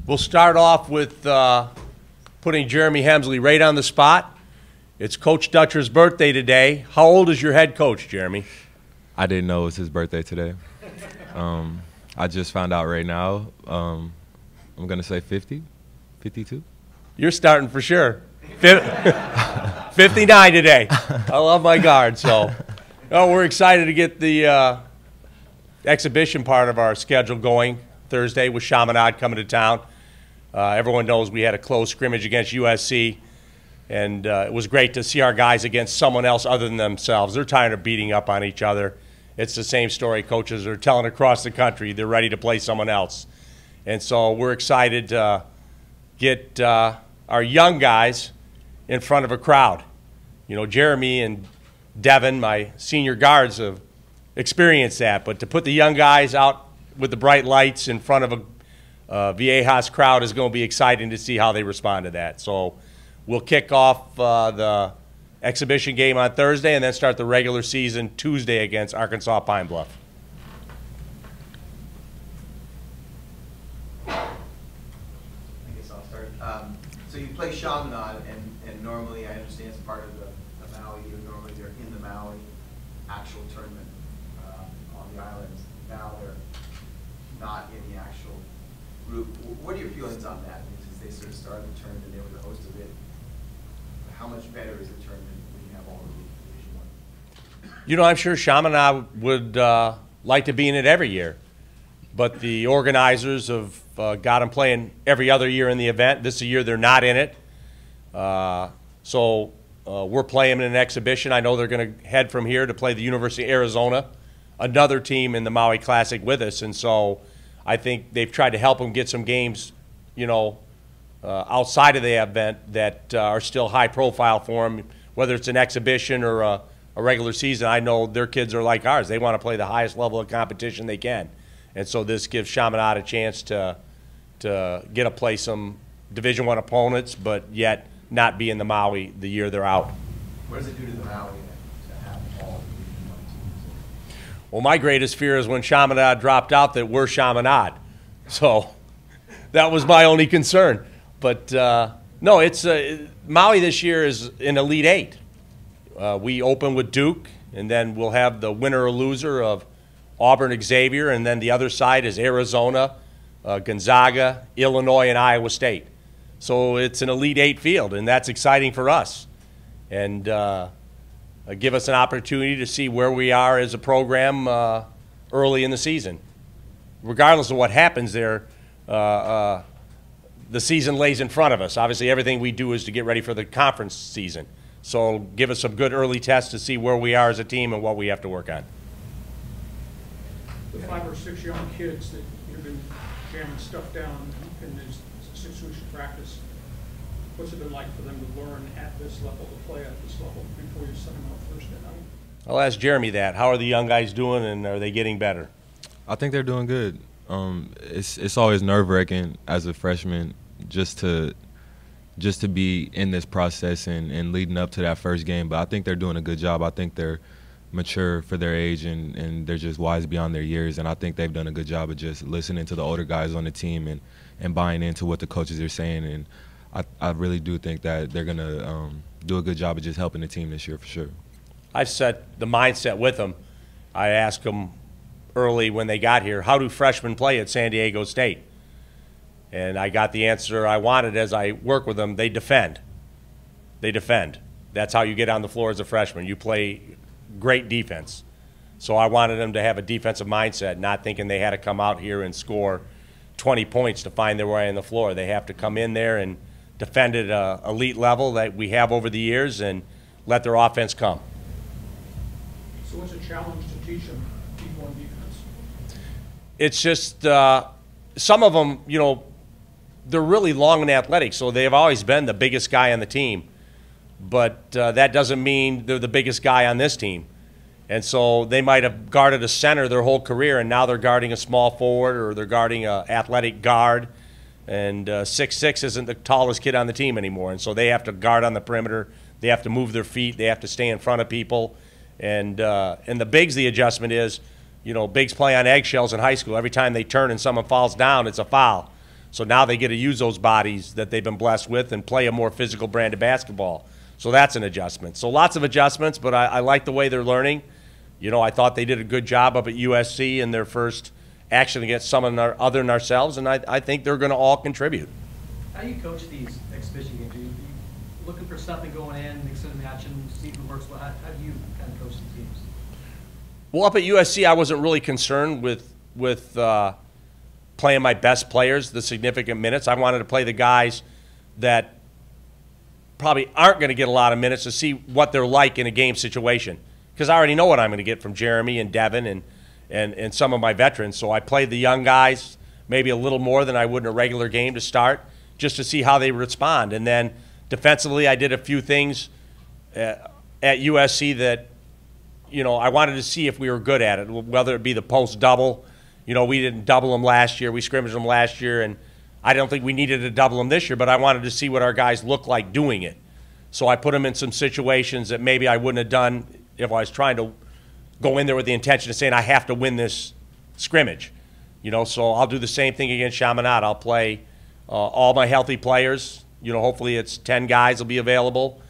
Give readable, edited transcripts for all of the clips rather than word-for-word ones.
We'll start off with putting Jeremy Hemsley right on the spot. It's Coach Dutcher's birthday today. How old is your head coach, Jeremy? I didn't know it was his birthday today. I just found out right now. I'm going to say 50, 52. You're starting for sure. 59 today. I love my guard. So we're excited to get the exhibition part of our schedule going Thursday with Chaminade coming to town. Everyone knows we had a close scrimmage against USC, and it was great to see our guys against someone else other than themselves. They're tired of beating up on each other. It's the same story coaches are telling across the country. They're ready to play someone else. And so we're excited to get our young guys in front of a crowd. You know, Jeremy and Devin, my senior guards, have experienced that. But to put the young guys out with the bright lights in front of a Viejas crowd is going to be exciting to see how they respond to that. So we'll kick off the exhibition game on Thursday and then start the regular season Tuesday against Arkansas Pine Bluff. I guess I'll start. So you play Chaminade, and normally I understand it's part of the Maui. Normally they're in the Maui actual tournament on the islands. Now they're not in the actual group. What are your feelings on that? Since they sort of started the tournament, they were the host of it. How much better is the tournament when you have all of the Division I? You know, I'm sure Chaminade would like to be in it every year, but the organizers have got them playing every other year in the event. This year they're not in it, so we're playing in an exhibition. I know they're going to head from here to play the University of Arizona, another team in the Maui Classic with us, and so I think they've tried to help them get some games, you know, outside of the event that are still high profile for them, whether it's an exhibition or a regular season. I know their kids are like ours. They want to play the highest level of competition they can. And so this gives Chaminade a chance to get to play some Division I opponents, but yet not be in the Maui the year they're out. What does it do to the Maui to have all the Division I teams? Well, my greatest fear is when Chaminade dropped out that we're Chaminade. So that was my only concern. But no, it's Maui this year is an Elite Eight. We open with Duke, and then we'll have the winner or loser of Auburn, Xavier, and then the other side is Arizona, Gonzaga, Illinois, and Iowa State. So it's an Elite Eight field, and that's exciting for us, and give us an opportunity to see where we are as a program early in the season. Regardless of what happens there, the season lays in front of us. Obviously, everything we do is to get ready for the conference season. So give us some good early tests to see where we are as a team and what we have to work on. The 5 or 6 young kids that you've been jamming stuff down in this 6 weeks of practice, what's it been like for them to learn at this level, to play at this level before you send them out Thursday night? I'll ask Jeremy that. How are the young guys doing, and are they getting better? I think they're doing good. It's always nerve-wracking as a freshman just to be in this process and leading up to that first game. But I think they're doing a good job. I think they're mature for their age, and they're just wise beyond their years. And I think they've done a good job of just listening to the older guys on the team and buying into what the coaches are saying. And I really do think that they're going to do a good job of just helping the team this year for sure. I've set the mindset with them. I asked them early when they got here, how do freshmen play at San Diego State? And I got the answer I wanted as I work with them. They defend. They defend. That's how you get on the floor as a freshman. You play great defense. So I wanted them to have a defensive mindset, not thinking they had to come out here and score 20 points to find their way on the floor. They have to come in there and defend at an elite level that we have over the years and let their offense come. So what's a challenge to teach them D1 defense? It's just some of them, you know, they're really long and athletic, so they've always been the biggest guy on the team. But that doesn't mean they're the biggest guy on this team. And so they might have guarded a center their whole career, and now they're guarding a small forward or they're guarding an athletic guard. And 6'6" isn't the tallest kid on the team anymore. And so they have to guard on the perimeter. They have to move their feet. They have to stay in front of people. And the bigs, the adjustment is, you know, bigs play on eggshells in high school. Every time they turn and someone falls down, it's a foul. So now they get to use those bodies that they've been blessed with and play a more physical brand of basketball. So that's an adjustment. So lots of adjustments, but I like the way they're learning. You know, I thought they did a good job up at USC in their first action against someone other than ourselves, and I think they're going to all contribute. How do you coach these exhibition games? Are you looking for something going in, mixing and matching, see who works well? How do you kind of coach these teams? Well, up at USC, I wasn't really concerned with playing my best players the significant minutes. I wanted to play the guys that probably aren't going to get a lot of minutes to see what they're like in a game situation, because I already know what I'm going to get from Jeremy and Devin and some of my veterans. So I played the young guys maybe a little more than I would in a regular game to start, just to see how they respond. And then defensively, I did a few things at USC that, you know, I wanted to see if we were good at it, whether it be the post double. You know, we didn't double them last year. We scrimmaged them last year, and I don't think we needed to double them this year, but I wanted to see what our guys look like doing it. So I put them in some situations that maybe I wouldn't have done if I was trying to go in there with the intention of saying I have to win this scrimmage. You know, so I'll do the same thing against Chaminade. I'll play all my healthy players. You know, hopefully it's 10 guys will be available,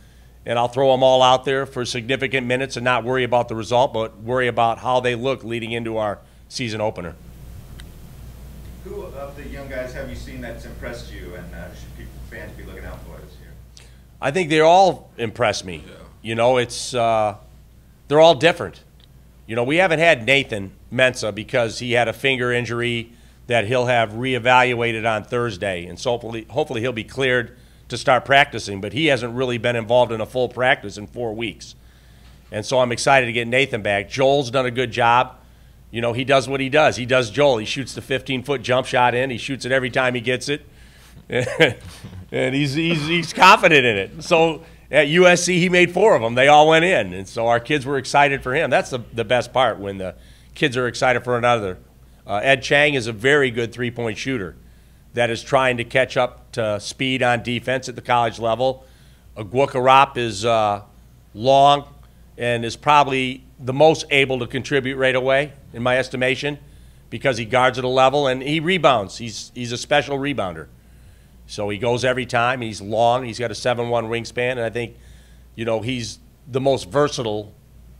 and I'll throw them all out there for significant minutes and not worry about the result, but worry about how they look leading into our season opener. Who of the young guys have you seen that's impressed you, and should fans be looking out for this year? I think they all impress me. Yeah. You know, it's they're all different. You know, we haven't had Nathan Mensah because he had a finger injury that he'll have reevaluated on Thursday, and so hopefully he'll be cleared to start practicing. But he hasn't really been involved in a full practice in 4 weeks, and so I'm excited to get Nathan back. Joel's done a good job. You know, he does what he does. He does Joel. He shoots the 15-foot jump shot in. He shoots it every time he gets it, and he's confident in it. So at USC, he made 4 of them. They all went in, and so our kids were excited for him. That's the best part, when the kids are excited for another. Ed Chang is a very good three-point shooter that is trying to catch up to speed on defense at the college level. Agwukarop is long and is probably the most able to contribute right away, in my estimation, because he guards at a level and he rebounds. He's a special rebounder. So he goes every time. He's long. He's got a 7'1" wingspan, and I think, you know, he's the most versatile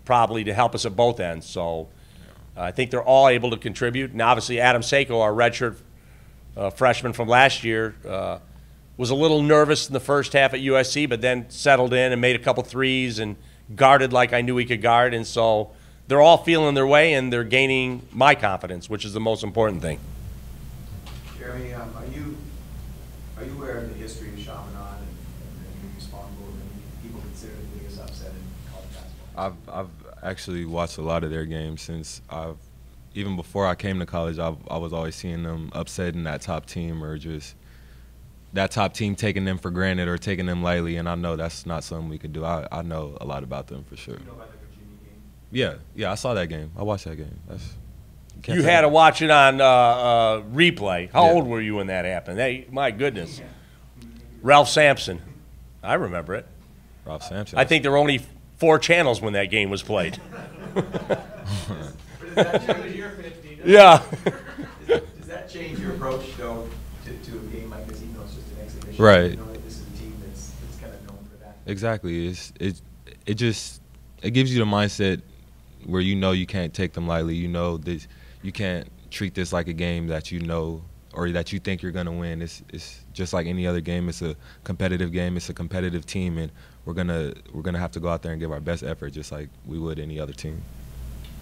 probably to help us at both ends. So I think they're all able to contribute. And obviously Adam Seiko, our redshirt freshman from last year, was a little nervous in the first half at USC, but then settled in and made a couple threes and guarded like I knew he could guard. And so they're all feeling their way, and they're gaining my confidence, which is the most important thing. Jeremy, are you aware of the history of Chaminade and you respond to many people consider it the biggest upset in college basketball? I've actually watched a lot of their games since even before I came to college. I was always seeing them upsetting that top team, or just that top team taking them for granted or taking them lightly, and I know that's not something we could do. I know a lot about them for sure. You know about the Virginia game? Yeah, I saw that game. I watched that game. You had to watch it on replay. How old were you when that happened? Hey, my goodness. Ralph Sampson. I remember it. Ralph Sampson. I think there were only 4 channels when that game was played. Yeah. Does that change your approach, though, to a game like this, even though it's just an exhibition? Right. You know, like this is a team that's kind of known for that. Exactly. It gives you the mindset where you know you can't take them lightly. You know that you can't treat this like a game that you know or that you think you're going to win. It's just like any other game. It's a competitive game. It's a competitive team, and we're gonna have to go out there and give our best effort, just like we would any other team.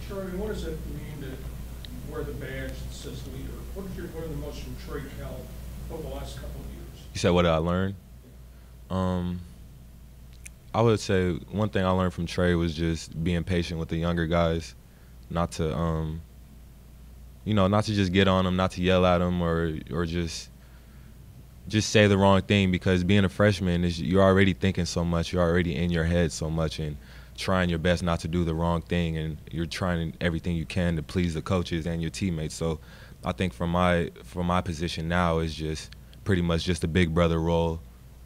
Charlie, what does it mean to wear the badge that says leader? What did you learn the most from Trey Kell over the last couple of years? You said what did I learn? I would say one thing I learned from Trey was just being patient with the younger guys, not to not to just get on them, not to yell at them, or just say the wrong thing, because being a freshman is you're already thinking so much, you're already in your head so much, and trying your best not to do the wrong thing, and you're trying everything you can to please the coaches and your teammates. So I think from my position now is just pretty much just a big brother role.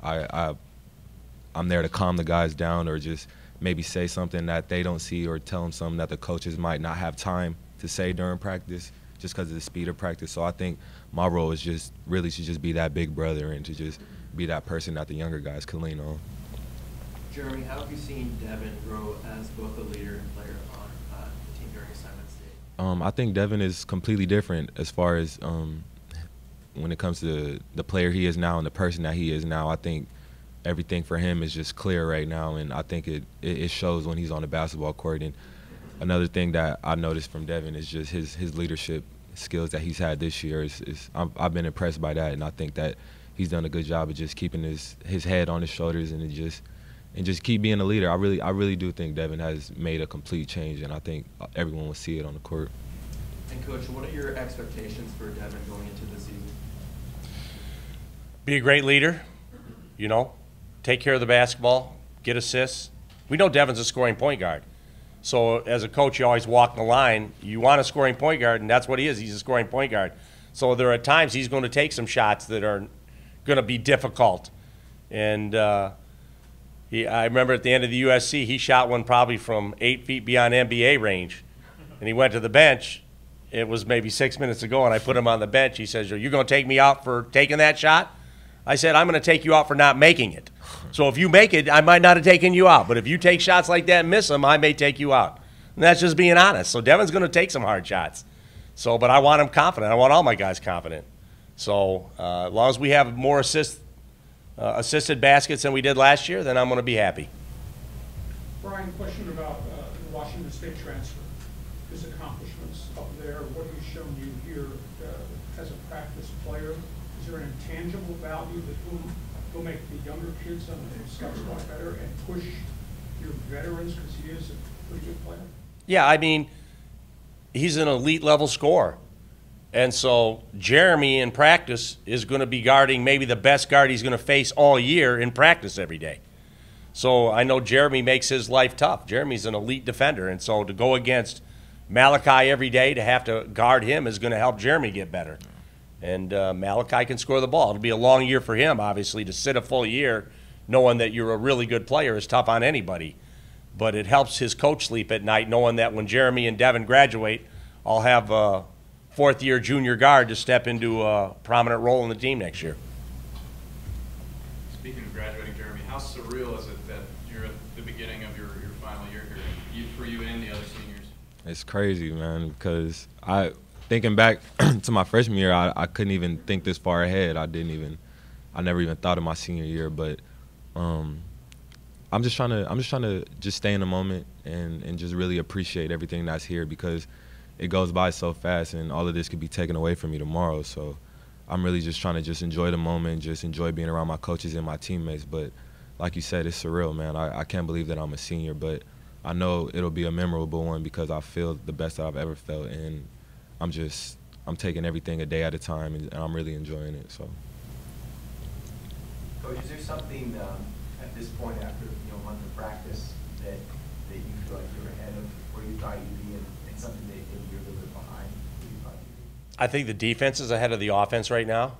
I'm there to calm the guys down, or just maybe say something that they don't see, or tell them something that the coaches might not have time to say during practice, just because of the speed of practice. So I think my role is just really to just be that big brother and to just be that person that the younger guys can lean on. Jeremy, how have you seen Devin grow as both a leader and player on the team during assignment state? I think Devin is completely different as far as when it comes to the player he is now and the person that he is now. I think everything for him is just clear right now, and I think it shows when he's on the basketball court. And another thing that I noticed from Devin is just his leadership skills that he's had this year. I've been impressed by that, and I think that he's done a good job of just keeping his head on his shoulders and just keep being a leader. I really do think Devin has made a complete change, and I think everyone will see it on the court. And Coach, what are your expectations for Devin going into the season? Be a great leader, you know, take care of the basketball, get assists. We know Devin's a scoring point guard. So as a coach, you always walk the line. You want a scoring point guard, and that's what he is. He's a scoring point guard. So there are times he's going to take some shots that are going to be difficult. And I remember at the end of the USC, he shot one probably from 8 feet beyond NBA range. And he went to the bench. It was maybe 6 minutes ago, and I put him on the bench. He says, "Are you going to take me out for taking that shot?" I said, "I'm going to take you out for not making it. So if you make it, I might not have taken you out. But if you take shots like that and miss them, I may take you out." And that's just being honest. So Devin's going to take some hard shots. So, but I want him confident. I want all my guys confident. So as long as we have more assisted baskets than we did last year, then I'm going to be happy. Brian, question about the Washington State transfer. His accomplishments up there, what he's shown you here as a practice player. Is there an intangible value that will make the younger kids on the scout squad better and push your veterans because he is a pretty good player? Yeah, I mean, he's an elite level scorer. And so Jeremy in practice is going to be guarding maybe the best guard he's going to face all year in practice every day. So I know Jeremy makes his life tough. Jeremy's an elite defender, and so to go against Malachi every day, to have to guard him is going to help Jeremy get better. And Malachi can score the ball. It'll be a long year for him, obviously, to sit a full year knowing that you're a really good player is tough on anybody. But it helps his coach sleep at night knowing that when Jeremy and Devin graduate, I'll have a fourth-year junior guard to step into a prominent role in the team next year. Speaking of graduating, Jeremy, how surreal is it that you're at the beginning of your final year here, for you and the other seniors? It's crazy, man, because thinking back to my freshman year, I couldn't even think this far ahead. I never even thought of my senior year, but I'm just trying to just stay in the moment and just really appreciate everything that's here, because it goes by so fast and all of this could be taken away from me tomorrow. So I'm really just trying to just enjoy the moment, just enjoy being around my coaches and my teammates. But like you said, it's surreal, man. I can't believe that I'm a senior, but I know it'll be a memorable one because I feel the best that I've ever felt, and I'm taking everything a day at a time, and I'm really enjoying it. So, Coach, is there something at this point after a month of practice that you feel like you're ahead of where you thought you'd be, and something that you're a little bit behind where you thought you'd be? I think the defense is ahead of the offense right now,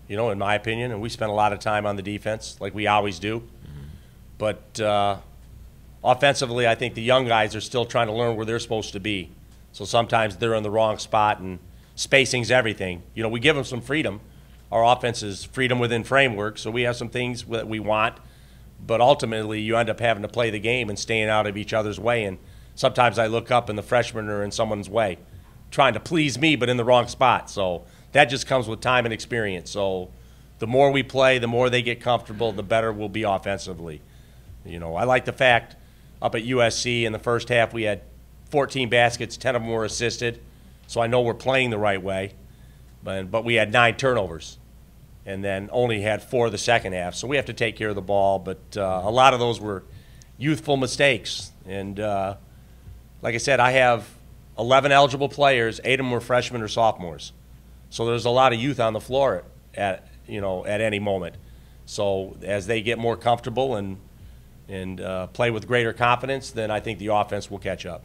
in my opinion, and we spend a lot of time on the defense like we always do. Mm-hmm. But offensively, I think the young guys are still trying to learn where they're supposed to be. So sometimes they're in the wrong spot, and spacing's everything. We give them some freedom. Our offense is freedom within framework, so we have some things that we want, but ultimately you end up having to play the game and staying out of each other's way. And sometimes I look up and the freshmen are in someone's way, trying to please me, but in the wrong spot. So that just comes with time and experience. So the more we play, the more they get comfortable, the better we'll be offensively. I like the fact up at USC in the first half we had 14 baskets, 10 of them were assisted. So I know we're playing the right way. But we had 9 turnovers and then only had 4 the second half. So we have to take care of the ball. But a lot of those were youthful mistakes. And like I said, I have 11 eligible players. 8 of them were freshmen or sophomores. So there's a lot of youth on the floor at any moment. So as they get more comfortable and play with greater confidence, then I think the offense will catch up.